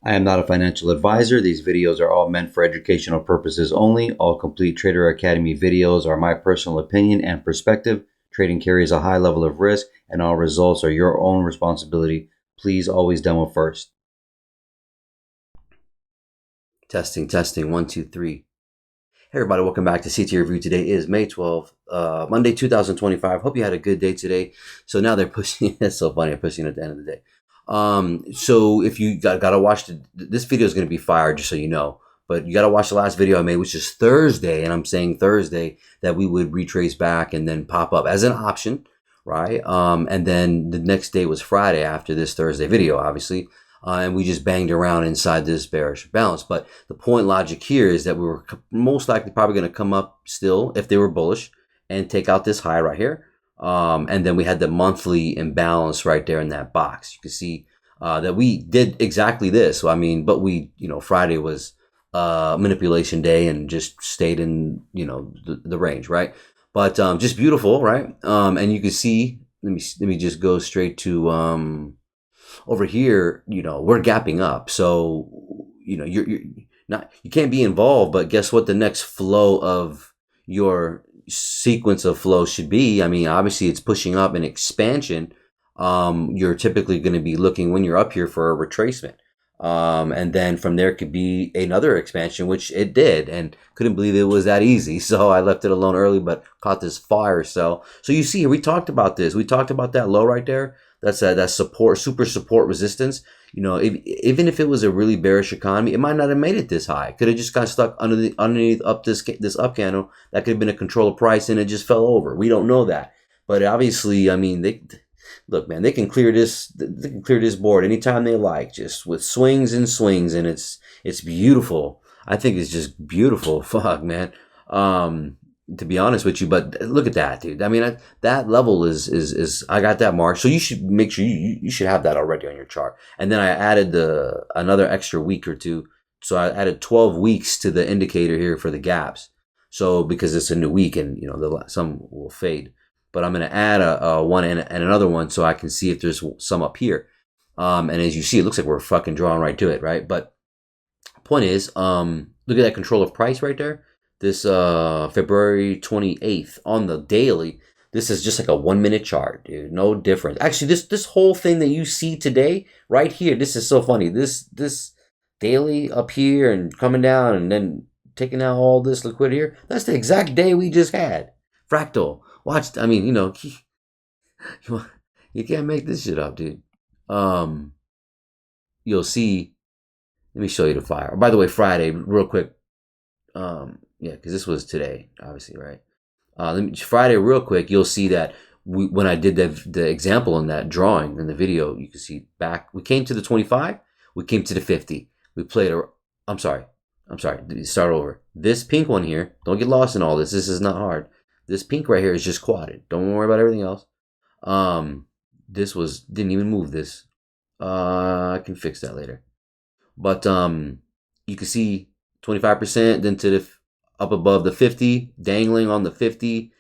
I am not a financial advisor. These videos are all meant for educational purposes only. All complete Trader Academy videos are my personal opinion and perspective. Trading carries a high level of risk, and all results are your own responsibility. Please always demo first. Testing, testing, 1, 2, 3. Hey everybody, welcome back to CT Review. Today is May 12th, Monday 2025. Hope you had a good day today. So now they're pushing, it's so funny, they're pushing at the end of the day. So if you gotta watch this video is going to be fired, just so you know, but you gotta watch the last video I made, which is Thursday, and I'm saying Thursday that we would retrace back and then pop up as an option, right? And then the next day was Friday after this Thursday video, obviously. And we just banged around inside this bearish balance. But the point logic here is that we were most likely probably going to come up still if they were bullish and take out this high right here. And then we had the monthly imbalance right there in that box. You can see that we did exactly this. So, I mean, but we, Friday was manipulation day and just stayed in, the range, right? But just beautiful, right? And you can see, let me just go straight to over here, we're gapping up. So, you're not, you can't be involved, but guess what the next flow of your sequence of flow should be? I mean, obviously it's pushing up an expansion. You're typically going to be looking when you're up here for a retracement. And then from there could be another expansion, which it did, and couldn't believe it was that easy. So I left it alone early, but caught this fire sell. So you see here, we talked about this. We talked about that low right there. That's that support, super support resistance. Even if it was a really bearish economy, it might not have made it this high. Could have just got stuck underneath up this up candle. That could have been a control of price, and it just fell over. We don't know that, but obviously, I mean, look, man, they can clear this. They can clear this board anytime they like, just with swings, and it's beautiful. I think it's just beautiful. Fuck, man. To be honest with you, but look at that, dude. I mean, that level is I got that mark, so you should make sure you should have that already on your chart. And then I added another extra week or two, so I added 12 weeks to the indicator here for the gaps. So because it's a new week, and some will fade, but I'm gonna add a one and another one so I can see if there's some up here. And as you see, it looks like we're fucking drawing right to it, right? But point is, look at that control of price right there. This February 28th on the daily. This is just like a 1 minute chart, dude. No difference. Actually, this whole thing that you see today right here, this is so funny. This daily up here and coming down and then taking out all this liquidity here. That's the exact day we just had. Fractal. Watch. I mean, you can't make this shit up, dude. You'll see. Let me show you the fire. By the way, Friday, real quick. Yeah, because this was today, obviously, right? Friday, real quick, you'll see that when I did the example in that drawing in the video, you can see back. We came to the 25. We came to the 50. We played a. I'm sorry. Start over. This pink one here. Don't get lost in all this. This is not hard. This pink right here is just quadded. Don't worry about everything else. This didn't even move this. I can fix that later. But you can see 25%, then to the up above the 50, dangling on the 50,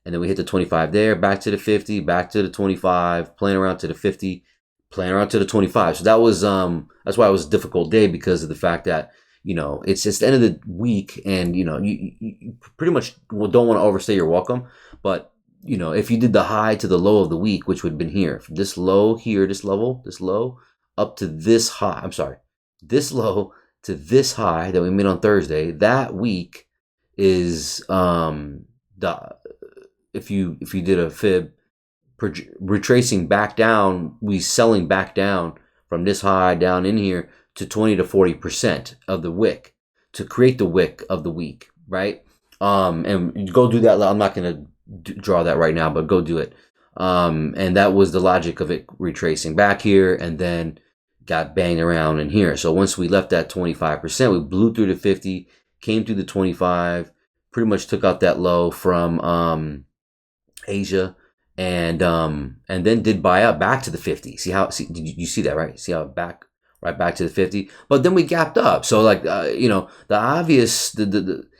and then we hit the 25 there, back to the 50, back to the 25, playing around to the 50, playing around to the 25. So that was that's why it was a difficult day, because of the fact that it's just the end of the week, and you pretty much don't want to overstay your welcome. But if you did the high to the low of the week, which would have been here, from this low here, this low up to this high. I'm sorry, this low to this high that we made on Thursday, that week is if you did a fib retracing back down, we selling back down from this high down in here to 20 to 40% of the wick to create the wick of the week, right? And go do that. I'm not going to draw that right now, but go do it. And that was the logic of it retracing back here, and then got banged around in here. So once we left that 25%, we blew through the 50, came through the 25, pretty much took out that low from Asia, and then did buy up back to the 50. Did you see that, right? See how right back to the 50? But then we gapped up. So like the obvious,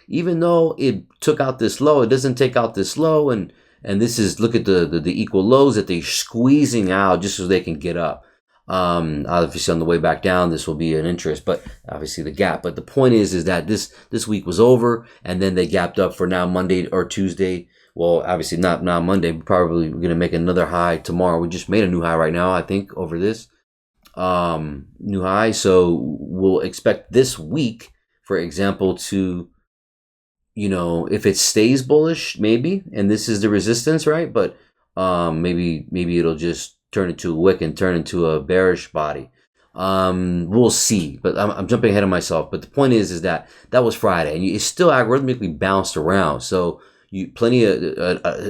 even though it took out this low, it doesn't take out this low, and this is, look at the equal lows that they're squeezing out just so they can get up. Obviously on the way back down, this will be an interest, but obviously the gap. But the point is that this week was over, and then they gapped up for now Monday or Tuesday. Well, obviously not Monday. Probably we're gonna make another high tomorrow. We just made a new high right now, I think, over this new high. So we'll expect this week, for example, to, you know, if it stays bullish, maybe, and this is the resistance, right? But maybe it'll just turn into a wick and turn into a bearish body. We'll see. But I'm jumping ahead of myself. But the point is that was Friday, and it still algorithmically bounced around. So you plenty of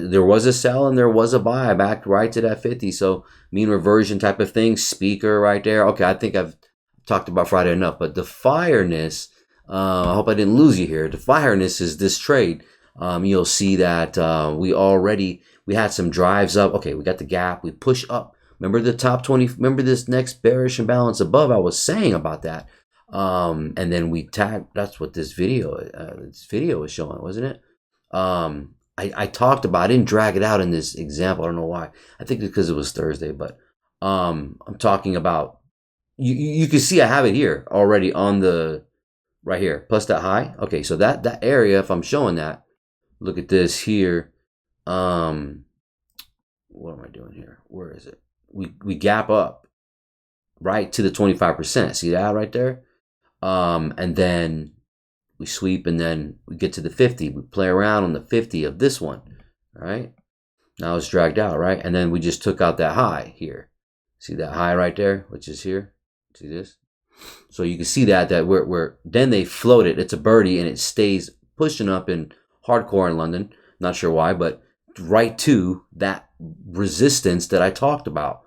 there was a sell and there was a buy back right to that 50. So mean reversion type of thing. Speaker right there. Okay, I think I've talked about Friday enough. But the fireness. I hope I didn't lose you here. The fireness is this trade. You'll see that we had some drives up. Okay, we got the gap. We push up. Remember the top 20. Remember this next bearish imbalance above. I was saying about that. And then we tagged. That's what this video is showing, wasn't it? I talked about. I didn't drag it out in this example. I don't know why. I think it's because it was Thursday. But I'm talking about. You can see I have it here already on the. Right here, plus that high. Okay, so that area, if I'm showing that, look at this here. What am I doing here? Where is it? We gap up right to the 25%. See that right there? And then we sweep, and then we get to the 50. We play around on the 50 of this one. All right. Now it's dragged out, right? And then we just took out that high here. See that high right there, which is here. See this? So you can see that we're then they float it. It's a birdie, and it stays pushing up in hardcore in London. Not sure why, but right to that resistance that I talked about,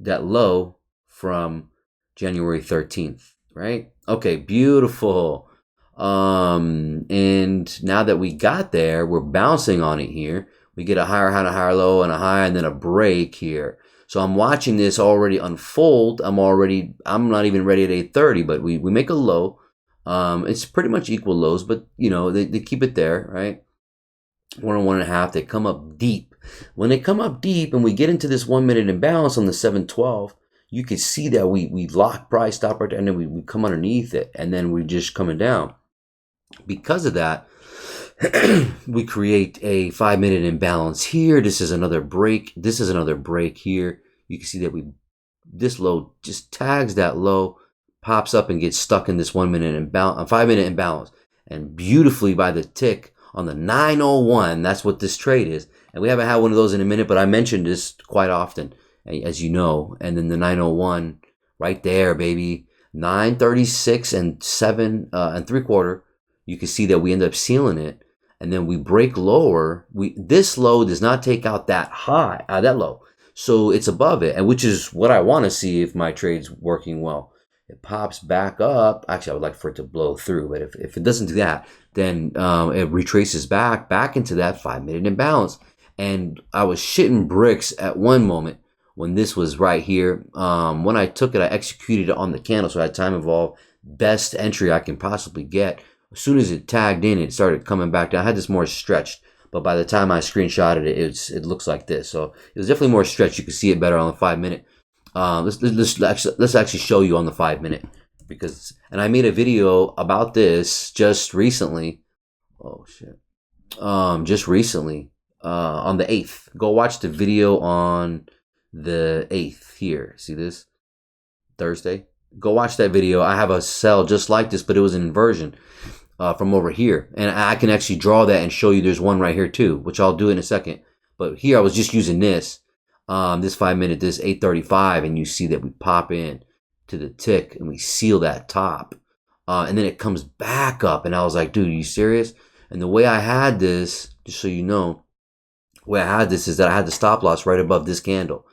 that low from January 13th, right? Okay, beautiful. And now that we got there, we're bouncing on it here. We get a higher high, and a higher low, and a high, and then a break here. So I'm watching this already unfold. I'm not even ready at 8:30, but we make a low. It's pretty much equal lows, but you know, they keep it there, right? 1 and 1.5, they come up deep. When they come up deep and we get into this 1 minute imbalance on the 712, you can see that we lock price stop right there, and then we come underneath it, and then we're just coming down. Because of that, we create a 5 minute imbalance here. This is another break. This is another break here. You can see that this low just tags that low, pops up and gets stuck in this 1 minute imbalance, 5 minute imbalance, and beautifully by the tick on the 901. That's what this trade is. And we haven't had one of those in a minute, but I mentioned this quite often, as you know. And then the 901 right there, baby, 936 and 7 and 3/4. You can see that we end up sealing it. And then we break lower. This low does not take out that high, that low. So it's above it, and which is what I want to see if my trade's working well. It pops back up. Actually, I would like for it to blow through, but if it doesn't do that, then it retraces back into that 5 minute imbalance. And I was shitting bricks at one moment when this was right here. When I took it, I executed it on the candle, so I had time involved. Best entry I can possibly get. As soon as it tagged in, it started coming back down. I had this more stretched, but by the time I screenshotted it, it looks like this. So it was definitely more stretched. You can see it better on the 5 minute. Let's actually show you on the 5 minute, and I made a video about this just recently. Oh shit! Just recently on the 8th. Go watch the video on the 8th here. See this? Thursday. Go watch that video. I have a sell just like this, but it was an inversion from over here. And I can actually draw that and show you there's one right here too, which I'll do in a second. But here I was just using this 5 minute, this 835, and you see that we pop in to the tick and we seal that top. And then it comes back up. And I was like, dude, are you serious? And the way I had this, just so you know, the way I had this is that I had the stop loss right above this candle,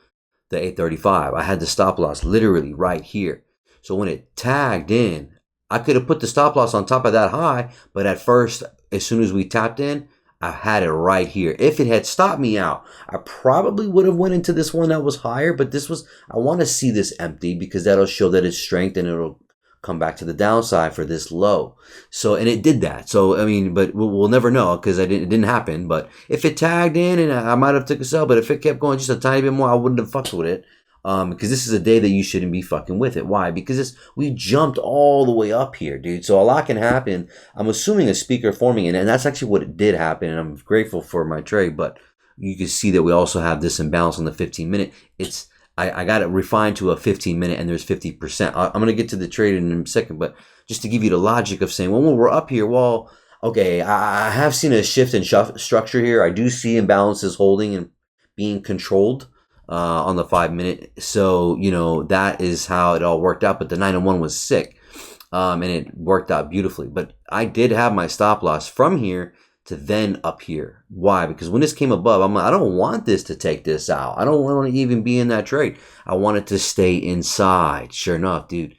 the 835. I had the stop loss literally right here. So when it tagged in, I could have put the stop loss on top of that high, but at first, as soon as we tapped in, I had it right here. If it had stopped me out, I probably would have went into this one that was higher, but this was, I want to see this empty because that'll show that it's strength and it'll come back to the downside for this low. So, and it did that. So, I mean, but we'll never know because it didn't happen. But if it tagged in, and I might have took a sell, but if it kept going just a tiny bit more, I wouldn't have fucked with it. Because this is a day that you shouldn't be fucking with it. Why? Because we jumped all the way up here, dude. So a lot can happen. I'm assuming a speaker forming, and that's actually what it did happen. And I'm grateful for my trade, but you can see that we also have this imbalance on the 15-minute. I got it refined to a 15-minute, and there's 50%. I'm going to get to the trade in a second, but just to give you the logic of saying, well, when we're up here, well, okay, I have seen a shift in structure here. I do see imbalances holding and being controlled on the 5-minute. So, that is how it all worked out. But the 9-1 was sick, and it worked out beautifully. But I did have my stop loss from here to then up here. Why? Because when this came above, I'm like, I don't want this to take this out. I don't want to even be in that trade. I want it to stay inside. Sure enough, dude.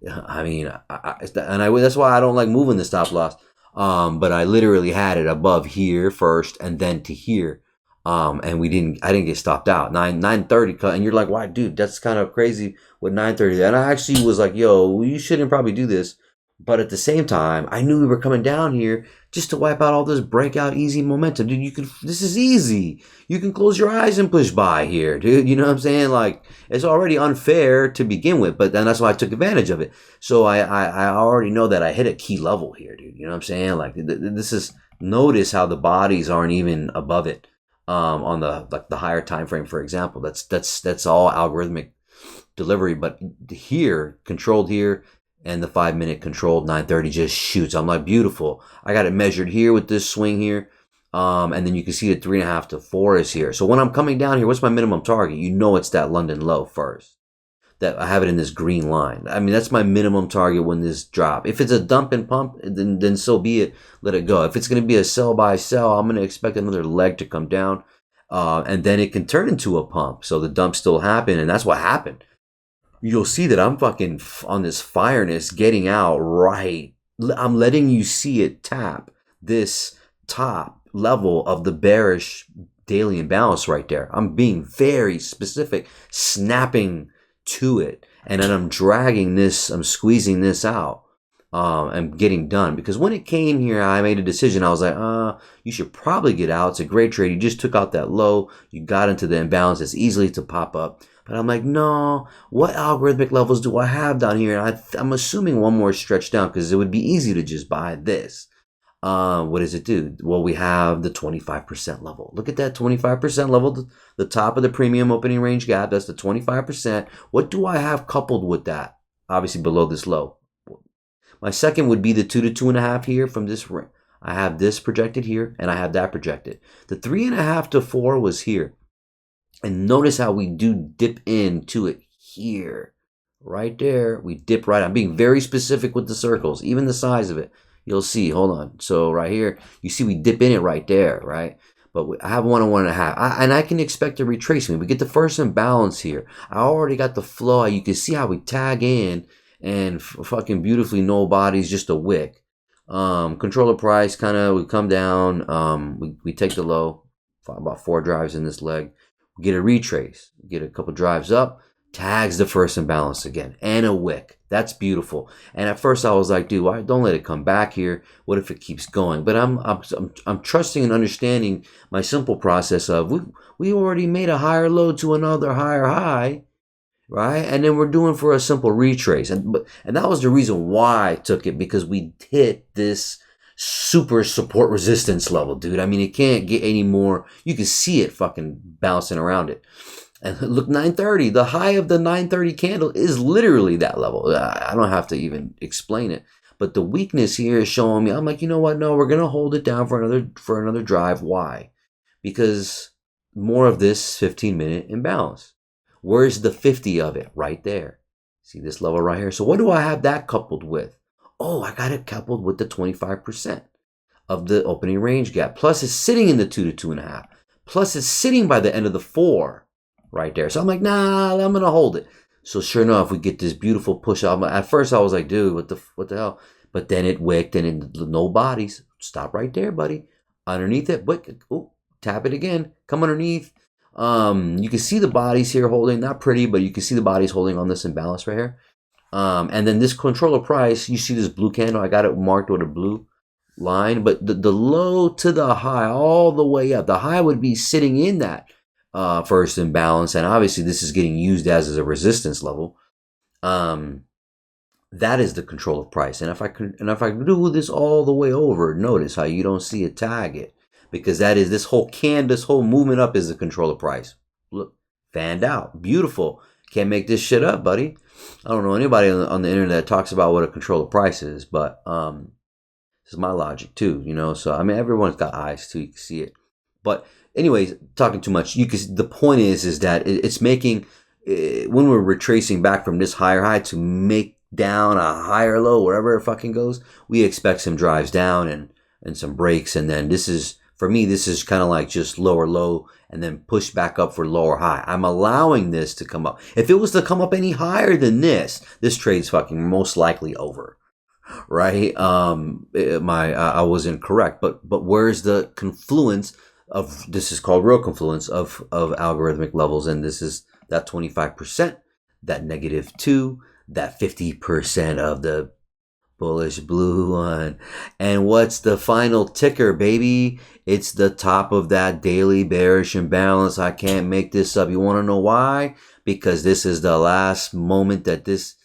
I mean, that's why I don't like moving the stop loss. But I literally had it above here first and then to here. And I didn't get stopped out. 9:30 cut, and you're like, why, dude, that's kind of crazy with 9:30. And I actually was like, yo, you shouldn't probably do this. But at the same time, I knew we were coming down here just to wipe out all this breakout easy momentum. Dude, this is easy. You can close your eyes and push by here, dude. You know what I'm saying? Like, it's already unfair to begin with, but then that's why I took advantage of it. So I already know that I hit a key level here, dude. You know what I'm saying? Like, notice how the bodies aren't even above it. On the higher time frame, for example. That's all algorithmic delivery, but here, controlled here, and the 5-minute controlled 9:30 just shoots. I'm like, beautiful. I got it measured here with this swing here. And then you can see the 3.5 to 4 is here. So when I'm coming down here, what's my minimum target? It's that London low first. That I have it in this green line. I mean, that's my minimum target when this drop. If it's a dump and pump, then so be it. Let it go. If it's going to be a sell by sell, I'm going to expect another leg to come down. And then it can turn into a pump. So the dump still happen. And that's what happened. You'll see that I'm fucking on this fireness getting out right. I'm letting you see it tap this top level of the bearish daily imbalance right there. I'm being very specific, snapping to it, and then I'm dragging this, I'm squeezing this out. I'm getting done, because when it came here, I made a decision. I was like, you should probably get out. It's a great trade. You just took out that low. You got into the imbalance. It's easily to pop up. But I'm like, no, what algorithmic levels do I have down here? And I'm assuming one more stretch down, because it would be easy to just buy this. What does it do? Well, we have the 25% level. Look at that 25% level, the top of the premium opening range gap. That's the 25%. What do I have coupled with that? Obviously below this low. My second would be the 2 to 2.5 here from this. I have this projected here, and I have that projected. The 3.5 to 4 was here. And notice how we do dip into it here. Right there. We dip right. I'm being very specific with the circles, even the size of it. You'll see. Hold on. So right here, you see we dip in it right there, right? But I have 1 and 1.5. And I can expect a retracement. We get the first imbalance here. I already got the flow. You can see how we tag in and fucking beautifully no bodies, just a wick. Controller price, kind of, we come down. We take the low, about 4 drives in this leg. We get a retrace. We get a couple drives up. Tags the first imbalance again, and a wick. That's beautiful. And at first I was like, dude, why don't let it come back here? What if it keeps going? But I'm trusting and understanding my simple process of we already made a higher low to another higher high, right? And then we're doing for a simple retrace, and that was the reason why I took it, because we hit this super support resistance level, dude. I mean, it can't get any more. You can see it fucking bouncing around it. And look, 930, the high of the 930 candle is literally that level. I don't have to even explain it. But the weakness here is showing me, I'm like, you know what? No, we're going to hold it down for another drive. Why? Because more of this 15-minute imbalance. Where's the 50 of it? Right there. See this level right here? So what do I have that coupled with? Oh, I got it coupled with the 25% of the opening range gap. Plus it's sitting in the 2 to 2.5. Plus it's sitting by the end of the 4. Right there. So I'm like, nah, I'm going to hold it. So sure enough, we get this beautiful push out. At first I was like, dude, what the hell? But then it wicked, and no bodies. Stop right there, buddy. Underneath it, tap it again. Come underneath. You can see the bodies here holding, not pretty, but you can see the bodies holding on this imbalance right here. And then this controller price, you see this blue candle. I got it marked with a blue line, but the low to the high, all the way up. The high would be sitting in that first imbalance, and obviously this is getting used as a resistance level. That is the control of price. And if I do this all the way over, notice how you don't see a target, because that is this whole movement up is the control of price. Look, fanned out, beautiful. Can't make this shit up, buddy. I don't know anybody on the internet that talks about what a control of price is, but this is my logic too, So I mean, everyone's got eyes too; you can see it. But anyways, talking too much. The point is that it's making when we're retracing back from this higher high to make down a higher low, wherever it fucking goes, we expect some drives down and some breaks, and then this is, for me, this is kind of like just lower low and then push back up for lower high. I'm allowing this to come up. If it was to come up any higher than this trade's fucking most likely over, right? I was incorrect, but where's the confluence of, this is called real confluence of algorithmic levels, and this is that 25%, that -2, that 50% of the bullish blue one. And what's the final ticker, baby? It's the top of that daily bearish imbalance. I can't make this up. You want to know why? Because this is the last moment that this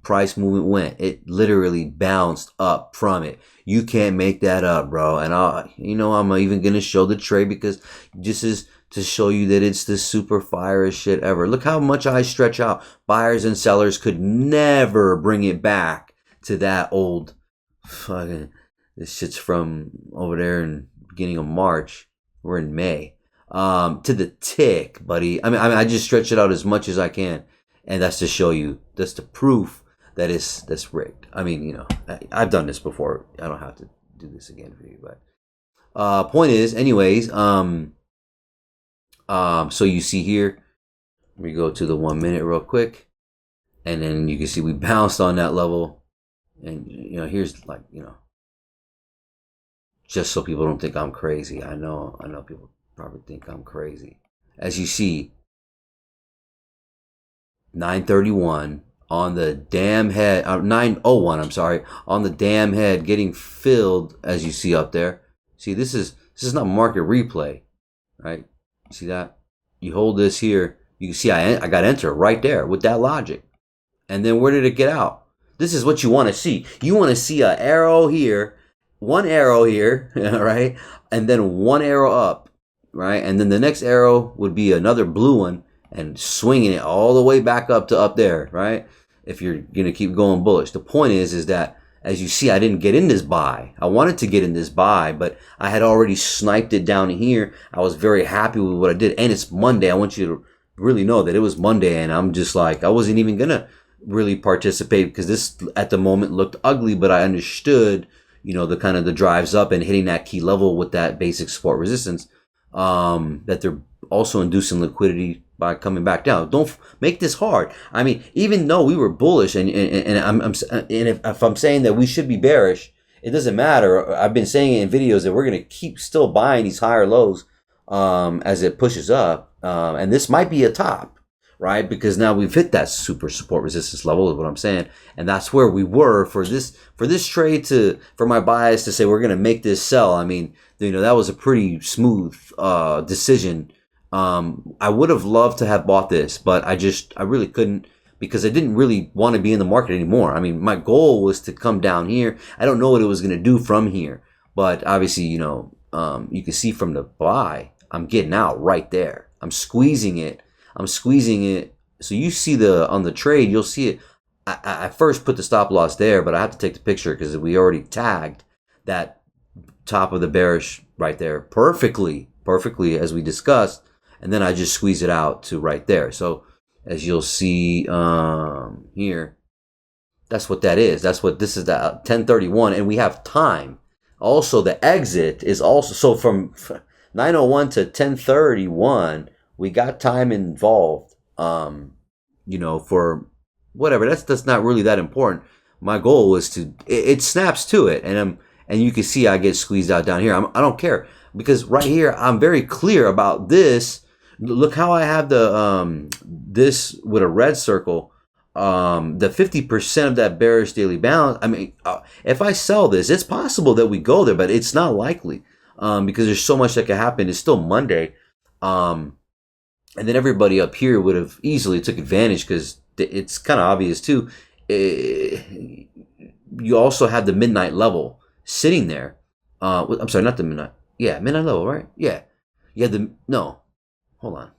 price movement went. It literally bounced up from it. You can't make that up, bro. And I'm even going to show the trade, because this is to show you that it's the super fire shit ever. Look how much I stretch out. Buyers and sellers could never bring it back to that old fucking, this shit's from over there in beginning of March. We're in May. To the tick, buddy. I mean, I just stretch it out as much as I can. And that's to show you, that's the proof that that's rigged. I mean, I've done this before. I don't have to do this again for you, but point is, anyways, so you see here, we go to the 1 minute real quick, and then you can see we bounced on that level, and here's like, just so people don't think I'm crazy. I know people probably think I'm crazy. As you see, 931 on the damn head, 901, I'm sorry, on the damn head, getting filled, as you see up there. See, this is not market replay, right? See that? You hold this here, you can see I got enter right there with that logic. And then where did it get out? This is what you want to see. You want to see an arrow here, one arrow here, right? And then one arrow up, right? And then the next arrow would be another blue one, and swinging it all the way back up to up there, right? If you're going to keep going bullish. The point is that, as you see, I didn't get in this buy. I wanted to get in this buy, but I had already sniped it down here. I was very happy with what I did. And it's Monday. I want you to really know that it was Monday, and I'm just like, I wasn't even going to really participate, because this at the moment looked ugly, but I understood, the kind of the drives up and hitting that key level with that basic support resistance, that they're also inducing liquidity by coming back down. Don't make this hard. I mean, even though we were bullish, and if I'm saying that we should be bearish, it doesn't matter. I've been saying it in videos that we're going to keep still buying these higher lows as it pushes up, and this might be a top, right? Because now we've hit that super support resistance level, is what I'm saying, and that's where we were for this trade for my bias to say we're going to make this sell. I mean, that was a pretty smooth decision. I would have loved to have bought this, but I really couldn't, because I didn't really want to be in the market anymore. I mean, my goal was to come down here. I don't know what it was going to do from here, but obviously, you can see from the buy, I'm getting out right there. I'm squeezing it. So you see on the trade, you'll see it. I first put the stop loss there, but I have to take the picture because we already tagged that top of the bearish right there perfectly, as we discussed. And then I just squeeze it out to right there. So as you'll see here, that's what that is. This is, the 1031, and we have time. Also, the exit is also, so from 901 to 1031, we got time involved, for whatever. That's not really that important. My goal was it snaps to it, and you can see I get squeezed out down here. I don't care, because right here I'm very clear about this. Look how I have the this with a red circle, the 50% of that bearish daily balance. I mean, if I sell this, it's possible that we go there, but it's not likely, because there's so much that can happen. It's still Monday, And then everybody up here would have easily took advantage because it's kind of obvious too. You also have the midnight level sitting there. I'm sorry, not the midnight. Yeah, midnight level, right? Yeah. You had the, no, hold on.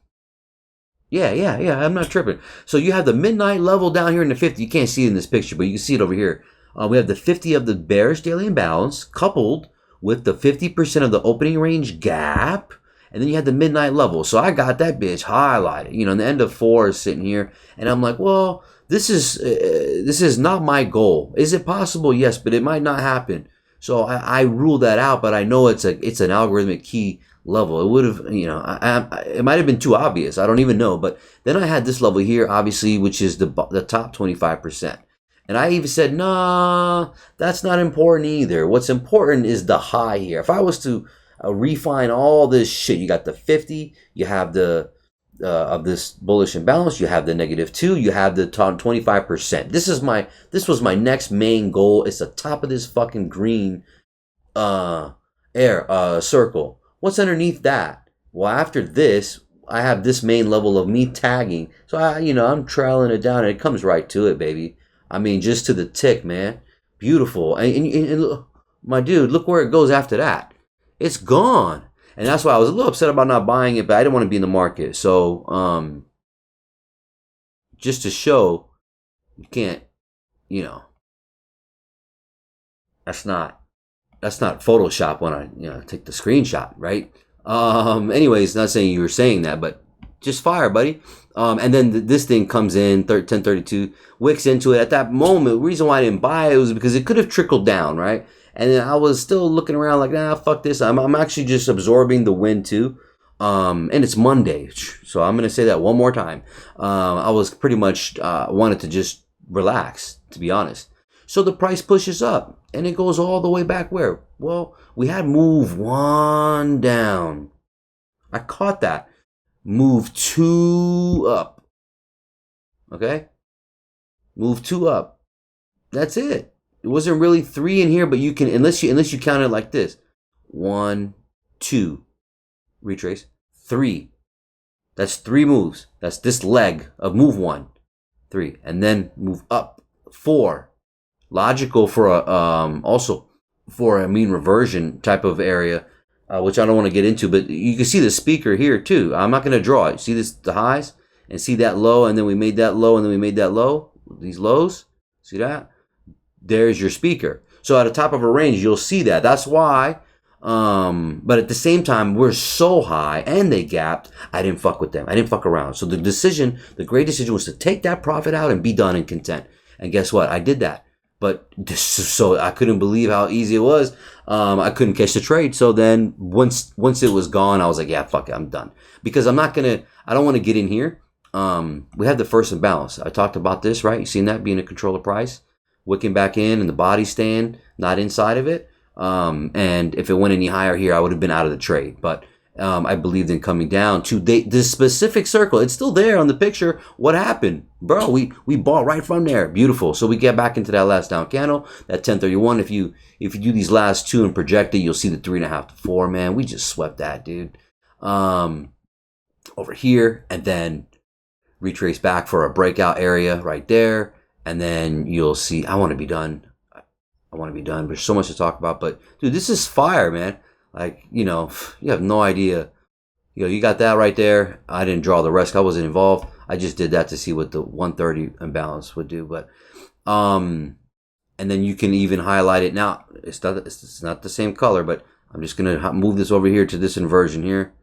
Yeah. I'm not tripping. So you have the midnight level down here in the 50. You can't see it in this picture, but you can see it over here. We have the 50 of the bearish daily imbalance coupled with the 50% of the opening range gap. And then you had the midnight level. So I got that bitch highlighted. You know, and the end of 4 is sitting here. And I'm like, well, this is not my goal. Is it possible? Yes, but it might not happen. So I rule that out, but I know it's an algorithmic key level. It would have, you know, it might have been too obvious. I don't even know. But then I had this level here, obviously, which is the top 25%. And I even said, nah, that's not important either. What's important is the high here. If I was to refine all this shit, you got the 50, you have the of this bullish imbalance, you have the -2, you have the 25%. This was my next main goal. It's the top of this fucking green circle. What's underneath that? Well, after this, I have this main level of me tagging. So I'm trailing it down, and it comes right to it, baby. I mean, just to the tick, man. Beautiful. And look, my dude, look where it goes after that. It's gone. And that's why I was a little upset about not buying it, but I didn't want to be in the market. So, just to show, you can't, that's not Photoshop when I take the screenshot, right? Anyways, not saying you were saying that, but just fire, buddy. And then this thing comes in 1032, wicks into it. At that moment, the reason why I didn't buy it was because it could have trickled down, right? And then I was still looking around like, nah, fuck this. I'm actually just absorbing the win too. And it's Monday, so I'm gonna say that one more time. I was pretty much wanted to just relax, to be honest. So the price pushes up, and it goes all the way back where? Well, we had move 1 down. I caught that. Move 2 up. Okay? Move 2 up. That's it. It wasn't really 3 in here, but you can, unless you count it like this. 1, 2. Retrace. 3. That's 3 moves. That's this leg of move 1. 3. And then move up. 4. Logical for also for a mean reversion type of area, which I don't want to get into, but you can see the speaker here too. I'm not going to draw it. See this, the highs, and see that low, and then we made that low, and then we made that low. These lows, see that? There's your speaker. So at the top of a range, you'll see that. That's why. But at the same time, we're so high and they gapped. I didn't fuck with them. I didn't fuck around. So the great decision was to take that profit out and be done and content. And guess what? I did that. But so I couldn't believe how easy it was. I couldn't catch the trade. So then once it was gone, I was like, yeah, fuck it, I'm done. Because I don't want to get in here. We had the first imbalance. I talked about this, right? You seen that being a controller price, wicking back in and the body staying not inside of it. And if it went any higher here, I would have been out of the trade. But I believed in coming down to this specific circle. It's still there on the picture. What happened? Bro, we bought right from there. Beautiful. So we get back into that last down candle, that 1031. If you do these last 2 and project it, you'll see the 3.5 to 4, man. We just swept that, dude. Over here, and then retrace back for a breakout area right there. And then you'll see, I want to be done. There's so much to talk about, but dude, this is fire, man. Like, you have no idea. You got that right there. I didn't draw the rest. I wasn't involved. I just did that to see what the 130 imbalance would do. But, and then you can even highlight it. Now, it's not the same color, but I'm just going to move this over here to this inversion here.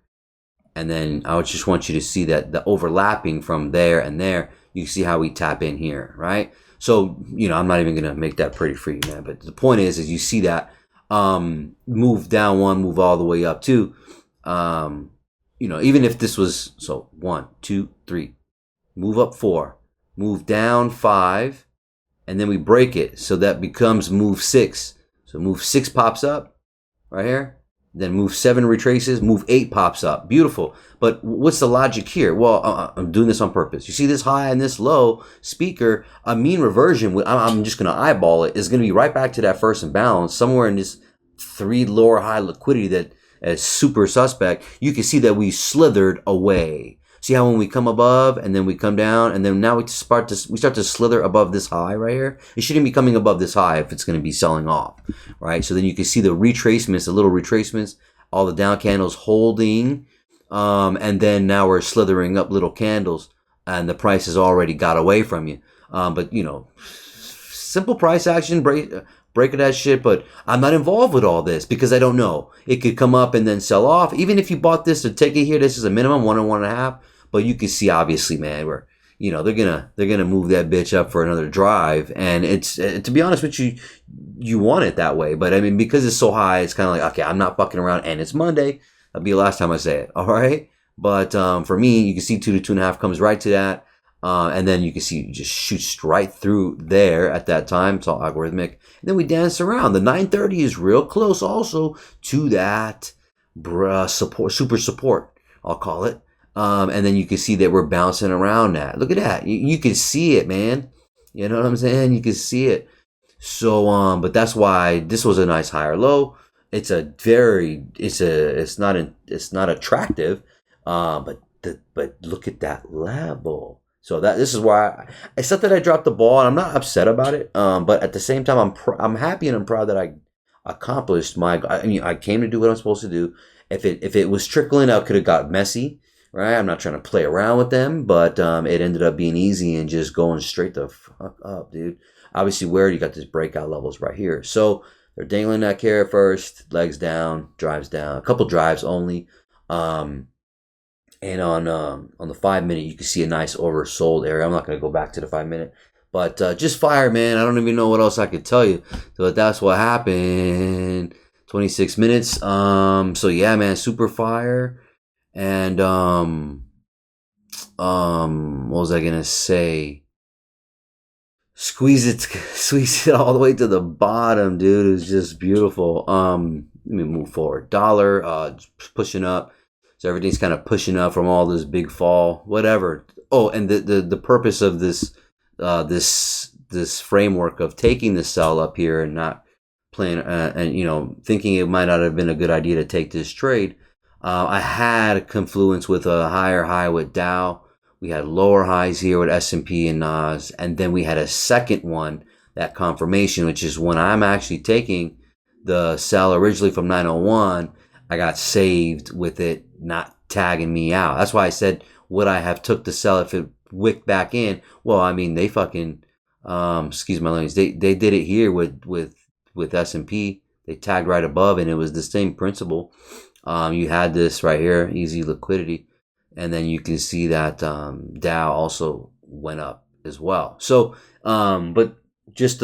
And then I just want you to see that the overlapping from there and there, you see how we tap in here, right? So, I'm not even going to make that pretty for you, man. But the point is you see that move down 1, move all the way up 2. Even if this was, so 1, 2, 3, move up 4, move down 5, and then we break it. So that becomes move 6. So move 6 pops up right here. Then move 7 retraces, move 8 pops up. Beautiful. But what's the logic here? Well, I'm doing this on purpose. You see this high and this low speaker, a mean reversion, I'm just going to eyeball it, is going to be right back to that first imbalance, somewhere in this 3 lower high liquidity that is super suspect. You can see that we slithered away. See how when we come above and then we come down and then now we start to slither above this high right here. It shouldn't be coming above this high if it's going to be selling off, right? So then you can see the retracements, the little retracements, all the down candles holding, and then now we're slithering up little candles, and the price has already got away from you. But you know, simple price action, break that shit. But I'm not involved with all this because I don't know. It could come up and then sell off. Even if you bought this to take it here, this is a minimum 1 and 1.5. But you can see obviously, man, where you know they're gonna move that bitch up for another drive, and it's to be honest with you, you want it that way. But I mean, because it's so high, it's kind of like, okay, I'm not fucking around, and it's Monday. That'll be the last time I say it. All right. But for me, you can see 2 to 2.5 comes right to that. And then you can see it just shoots right through there at that time. It's all algorithmic. And then we dance around. The 930 is real close also to that super support, I'll call it. And then you can see that we're bouncing around that. Look at that. You can see it, man. You know what I'm saying? You can see it. So, but that's why this was a nice higher low. It's not attractive. But look at that level. So this is why it's not that I dropped the ball, and I'm not upset about it. But at the same time, I'm happy and I'm proud that I accomplished I came to do what I'm supposed to do. If it was trickling out, could have got messy, right? I'm not trying to play around with them, but it ended up being easy and just going straight the fuck up, dude. Obviously, where you got this breakout levels right here. So they're dangling that carrot first, legs down, drives down, a couple drives only. And on the 5 minute, you can see a nice oversold area. I'm not going to go back to the 5 minute, but just fire, man. I don't even know what else I could tell you. So that's what happened. 26 minutes. So yeah, man, super fire. And what was I gonna say? Squeeze it all the way to the bottom, dude. It was just beautiful. Let me move forward. Dollar, pushing up. So everything's kind of pushing up from all this big fall, whatever. Oh, and the purpose of this framework of taking the sell up here and not playing and thinking it might not have been a good idea to take this trade. I had a confluence with a higher high with Dow. We had lower highs here with S&P and NAS, and then we had a second one, that confirmation, which is when I'm actually taking the sell originally from 901. I got saved with it not tagging me out. That's why I said, would I have took the sell if it wicked back in? Well, I mean, they fucking, excuse my language, they did it here with S&P. They tagged right above, and it was the same principle. You had this right here, easy liquidity, and then you can see that Dow also went up as well. So, but just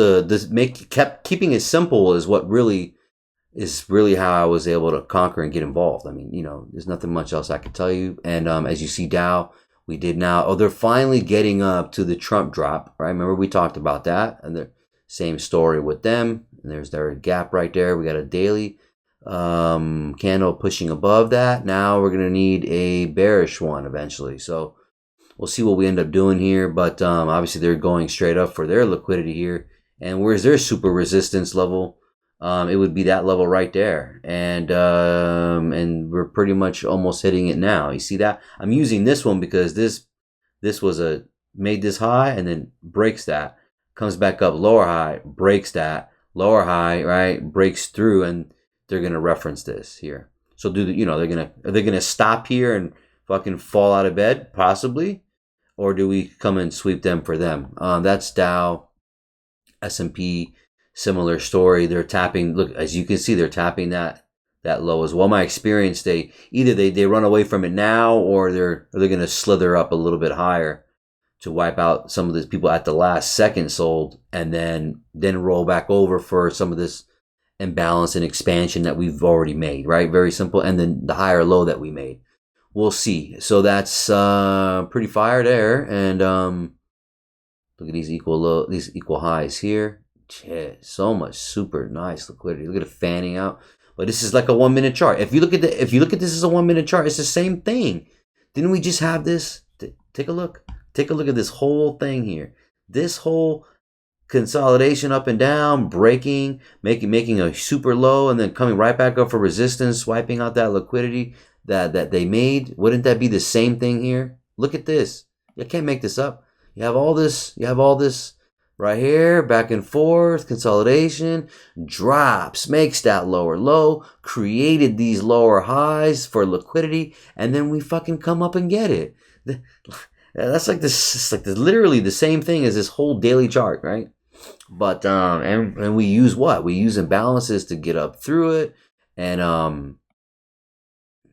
keeping it simple is what really how I was able to conquer and get involved. I mean, there's nothing much else I could tell you. And as you see, Dow, we did now. Oh, they're finally getting up to the Trump drop, right? Remember we talked about that, and the same story with them. And there's their gap right there. We got a daily candle pushing above that. Now we're gonna need a bearish one eventually. So we'll see what we end up doing here. But obviously they're going straight up for their liquidity here. And where's their super resistance level? It would be that level right there, and we're pretty much almost hitting it now. You see that? I'm using this one because this was made this high and then breaks that, comes back up lower high, breaks that lower high, right? Breaks through, and they're gonna reference this here. So are they gonna stop here and fucking fall out of bed possibly, or do we come and sweep them for them? That's Dow, S&P. Similar story. They're tapping. Look, as you can see, they're tapping that low as well. My experience, they run away from it now, or they're going to slither up a little bit higher to wipe out some of these people at the last second sold, and then roll back over for some of this imbalance and expansion that we've already made. Right, very simple. And then the higher low that we made, we'll see. So that's pretty fire there. And look at these equal highs here. Yeah, so much super nice liquidity. Look at it fanning out. But this is like a 1 minute chart. If you look at this as a 1 minute chart, it's the same thing. Didn't we just have this? Take a look. Take a look at this whole thing here. This whole consolidation up and down, breaking, making a super low, and then coming right back up for resistance, swiping out that liquidity that they made. Wouldn't that be the same thing here? Look at this. You can't make this up. You have all this. You have all this right here, back and forth, consolidation, drops, makes that lower low, created these lower highs for liquidity, and then we fucking come up and get it. That's like this. It's like this, literally the same thing as this whole daily chart, right? But and we use what? We use imbalances to get up through it, and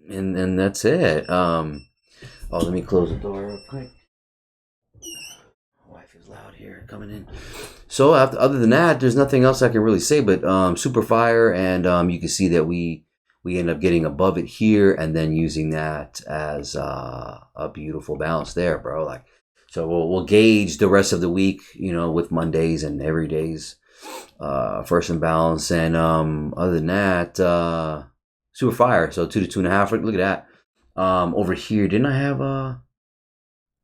and that's it. Oh, let me close the door real quick. My wife is loud here coming in. So other than that, there's nothing else I can really say. But super fire, and you can see that we end up getting above it here, and then using that as a beautiful balance there, bro. Like, so we'll gauge the rest of the week, you know, with Mondays and every days first imbalance, and other than that, super fire. So 2 to 2.5. Look at that. Over here, didn't I have I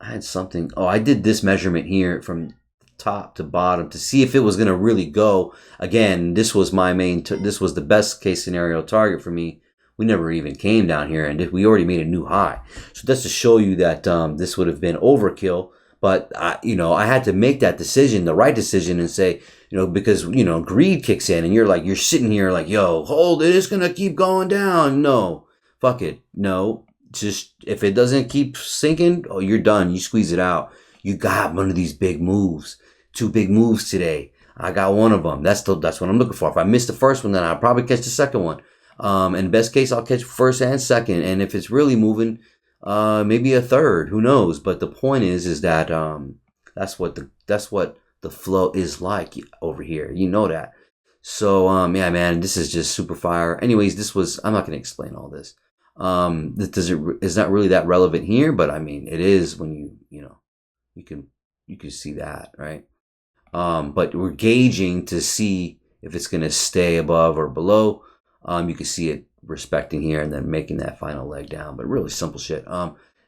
had something. Oh, I did this measurement here from top to bottom to see if it was going to really go. Again, this was my main, this was the best case scenario target for me. We never even came down here, and we already made a new high. So that's to show you that this would have been overkill. But I had to make that decision, the right decision, and say, because greed kicks in, and you're sitting here like, yo, hold it, it's gonna keep going down. No, fuck it, no. Just if it doesn't keep sinking, oh, you're done. You squeeze it out. You got one of these big moves. 2 big moves today. I got one of them. That's what I'm looking for. If I miss the first one, then I'll probably catch the second one. In best case, I'll catch first and second. And if it's really moving, maybe a third. Who knows? But the point is that that's what the flow is like over here. You know that. So yeah, man, this is just super fire. Anyways, I'm not gonna explain all this. It's not really that relevant here, but I mean, it is when you can see that, right? But we're gauging to see if it's going to stay above or below. You can see it respecting here and then making that final leg down, but really simple shit.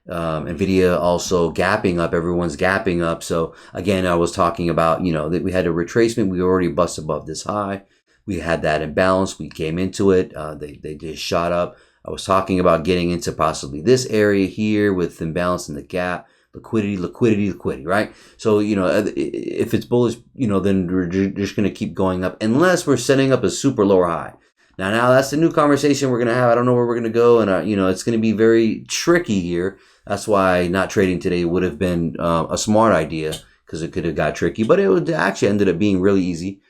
Nvidia also gapping up. Everyone's gapping up. So again, I was talking about, that we had a retracement. We already bust above this high. We had that imbalance. We came into it. They just shot up. I was talking about getting into possibly this area here with imbalance in the gap. Liquidity, right? So, if it's bullish, then we're just going to keep going up unless we're setting up a super lower high. Now that's the new conversation we're going to have. I don't know where we're going to go, and, it's going to be very tricky here. That's why not trading today would have been a smart idea, because it could have got tricky, but it actually ended up being really easy.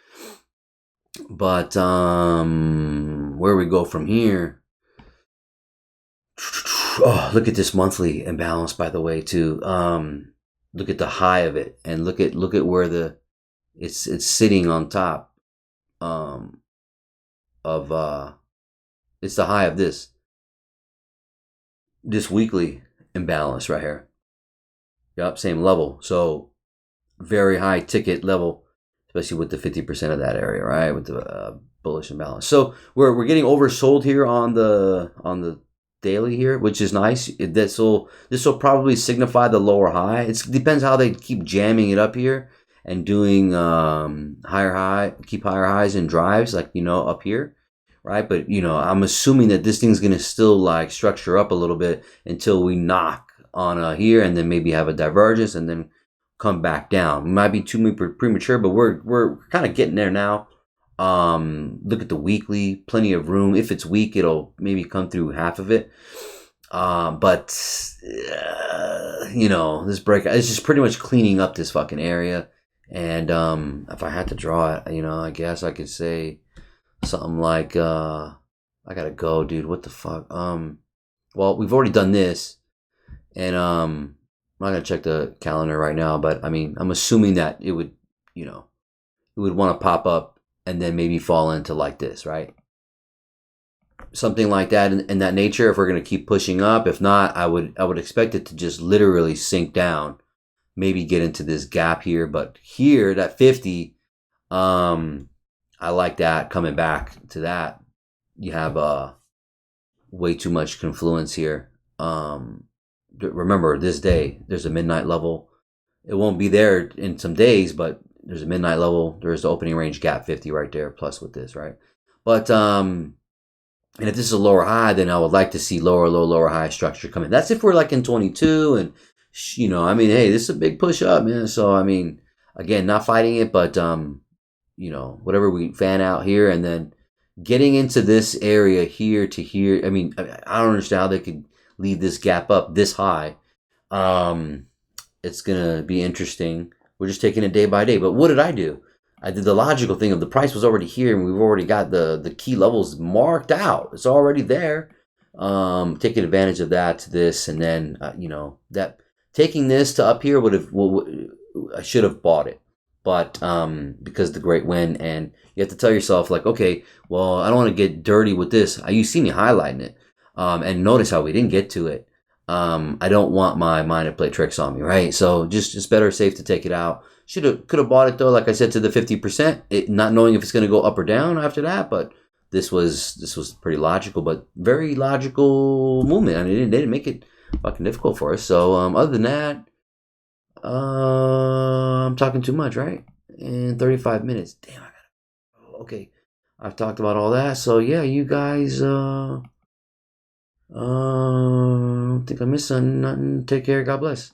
But where we go from here? Oh, look at this monthly imbalance, by the way, too. Look at the high of it, and look at where it's sitting on top of it's the high of this weekly imbalance right here. Yep, same level. So very high ticket level, especially with the 50% of that area, right? With the bullish imbalance. So we're getting oversold here on the daily here, which is nice. This will probably signify the lower high. It depends how they keep jamming it up here and doing higher highs and drives, like up here, right? But I'm assuming that this thing's gonna still like structure up a little bit until we knock on here, and then maybe have a divergence and then come back down. It might be too premature, but we're kind of getting there now. Look at the weekly, plenty of room. If it's weak, it'll maybe come through half of it. But this breakout is just pretty much cleaning up this fucking area. And if I had to draw it, I guess I could say something like, I gotta go, dude. What the fuck? Well, we've already done this, and I'm not gonna check the calendar right now, but I mean, I'm assuming that it would, it would want to pop up and then maybe fall into like this, right? Something like that in that nature, if we're going to keep pushing up. If not, I would expect it to just literally sink down, maybe get into this gap here. But here, that 50, I like that coming back to that. You have way too much confluence here. Remember, this day, there's a midnight level. It won't be there in some days, but there's a midnight level. There's the opening range gap 50 right there, plus with this, right? But and if this is a lower high, then I would like to see lower low, lower high structure come in. That's if we're like in 22 and you know, I mean, hey, this is a big push up, man. So I mean, again, not fighting it, but you know, whatever, we fan out here and then getting into this area here to here. I mean, I don't understand how they could leave this gap up this high. Um, it's gonna be interesting. We're just taking it day by day. But what did I do? I did the logical thing of the price was already here, and we've already got the key levels marked out. It's already there. Taking advantage of that to this, and then you know, that taking this to up here would have, I should have bought it, but because the great win, and you have to tell yourself like, okay, well, I don't want to get dirty with this. You see me highlighting it, and notice how we didn't get to it. I don't want my mind to play tricks on me, right? So just better safe to take it out. Could have bought it though, like I said, to the 50%, not knowing if it's going to go up or down after that. But this was pretty logical, but very logical movement. I mean, they didn't make it fucking difficult for us. So other than that, I'm talking too much, right? In 35 minutes, damn. Okay, I've talked about all that. So yeah, you guys. I don't think I missed nothing. Take care. God bless.